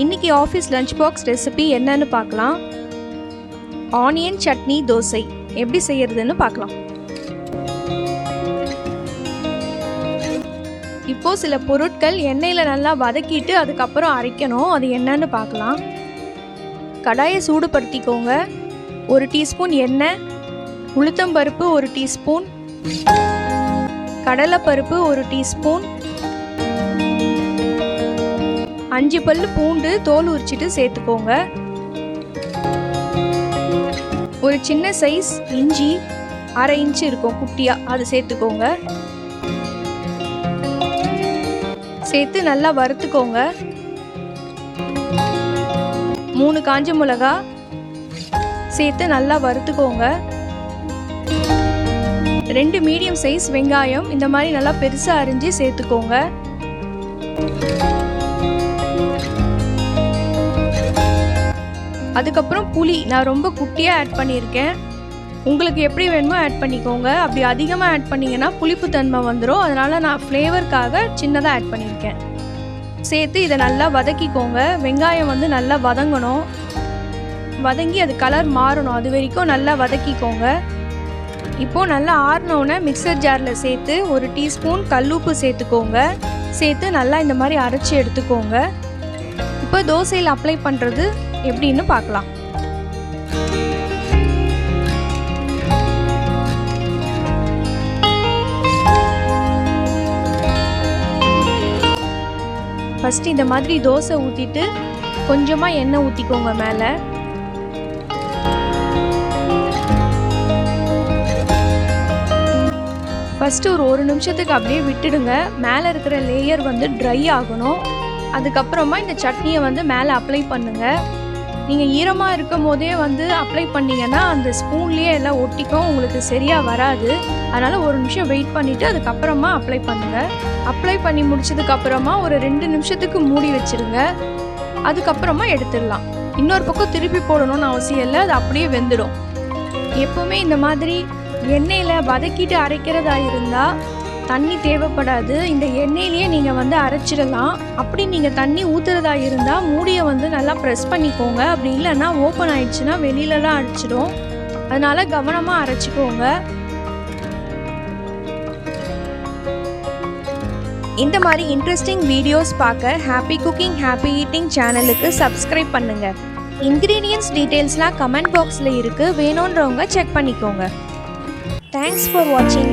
இன்னைக்கு office lunch box recipe என்னன்னு பார்க்கலாம். ஆனியன் சட்னி தோசை எப்படி செய்யறதுன்னு பார்க்கலாம். இப்போ சில பொருட்கள் எண்ணெயில் நல்லா வதக்கிட்டு அதுக்கப்புறம் அரைக்கணும். அது என்னன்னு பார்க்கலாம். கடாயை சூடுபடுத்திக்கோங்க. 1 டீஸ்பூன் எண்ணெய், உளுத்தம்பருப்பு 1 டீஸ்பூன், கடலைப்பருப்பு 1 டீஸ்பூன், 5 பல்லு பூண்டு தோல் உரிச்சிட்டு சேர்த்துக்கோங்க. ஒரு சின்ன சைஸ் இஞ்சி 1/2 இன்ச்சு இருக்கும் குட்டியா, அது சேர்த்துக்கோங்க. சேர்த்து நல்லா வறுத்துக்கோங்க. 3 காஞ்ச மிளகா சேர்த்து நல்லா வறுத்துக்கோங்க. 2 மீடியம் சைஸ் வெங்காயம் இந்த மாதிரி நல்லா பெருசா அரிஞ்சு சேர்த்துக்கோங்க. அதுக்கப்புறம் புளி நான் ரொம்ப குட்டியாக ஆட் பண்ணியிருக்கேன். உங்களுக்கு எப்படி வேணுமோ ஆட் பண்ணிக்கோங்க. அப்படி அதிகமாக ஆட் பண்ணிங்கன்னா புளிப்பு தன்மை வந்துடும். அதனால் நான் ஃப்ளேவருக்காக சின்னதாக ஆட் பண்ணியிருக்கேன். சேர்த்து இதை நல்லா வதக்கிக்கோங்க. வெங்காயம் நல்லா வதங்கணும். வதங்கி அது கலர் மாறணும். அது வரைக்கும் நல்லா வதக்கிக்கோங்க. இப்போது நல்லா ஆறினோன்னே மிக்சர் ஜாரில் சேர்த்து 1 டீஸ்பூன் கல்லுப்பு சேர்த்துக்கோங்க. சேர்த்து நல்லா இந்த மாதிரி அரைச்சி எடுத்துக்கோங்க. இப்போ தோசையில் அப்ளை பண்ணுறது எப்படின்னு பார்க்கலாம். ஃபர்ஸ்ட் இந்த மாதிரி தோசை ஊற்றிட்டு கொஞ்சமாக எண்ணெய் ஊற்றிக்கோங்க மேலே. ஃபஸ்ட்டு ஒரு 1 நிமிஷத்துக்கு அப்படியே விட்டுடுங்க. மேலே இருக்கிற லேயர் ட்ரை ஆகணும். அதுக்கப்புறமா இந்த சட்னியை மேலே அப்ளை பண்ணுங்கள். நீங்கள் ஈரமாக இருக்கும் போதே அப்ளை பண்ணிங்கன்னா அந்த ஸ்பூன்லேயே எல்லாம் ஒட்டிக்கும், உங்களுக்கு சரியாக வராது. அதனால் 1 நிமிஷம் வெயிட் பண்ணிவிட்டு அதுக்கப்புறமா அப்ளை பண்ணுங்கள். அப்ளை பண்ணி முடிச்சதுக்கப்புறமா ஒரு 2 நிமிஷத்துக்கு மூடி வச்சுருங்க. அதுக்கப்புறமா எடுத்துடலாம். இன்னொரு பக்கம் திருப்பி போடணும்னு அவசியம் இல்லை, அது அப்படியே வெந்துடும். எப்போவுமே இந்த மாதிரி எண்ணெயில் வதக்கிட்டு அரைக்கிறதா இருந்தால் தண்ணி தேவைப்படாது. இந்த எண்ணெயிலேயே நீங்கள் அரைச்சிடலாம். அப்படி நீங்கள் தண்ணி ஊற்றுறதா இருந்தால் மூடியை நல்லா ப்ரெஸ் பண்ணிக்கோங்க. அப்படி இல்லைன்னா ஓப்பன் ஆயிடுச்சுன்னா வெளியிலலாம் அடிச்சிடும். அதனால் கவனமாக அரைச்சிக்கோங்க. இந்த மாதிரி இன்ட்ரெஸ்டிங் வீடியோஸ் பார்க்க ஹாப்பி குக்கிங் ஹாப்பி ஈட்டிங் சேனலுக்கு சப்ஸ்கிரைப் பண்ணுங்கள். இன்க்ரீடியன்ட்ஸ் டீட்டெயில்ஸ்லாம் கமெண்ட் பாக்ஸில் இருக்குது. வேணுன்றவங்க செக் பண்ணிக்கோங்க. தேங்க்ஸ் ஃபார் வாட்சிங்.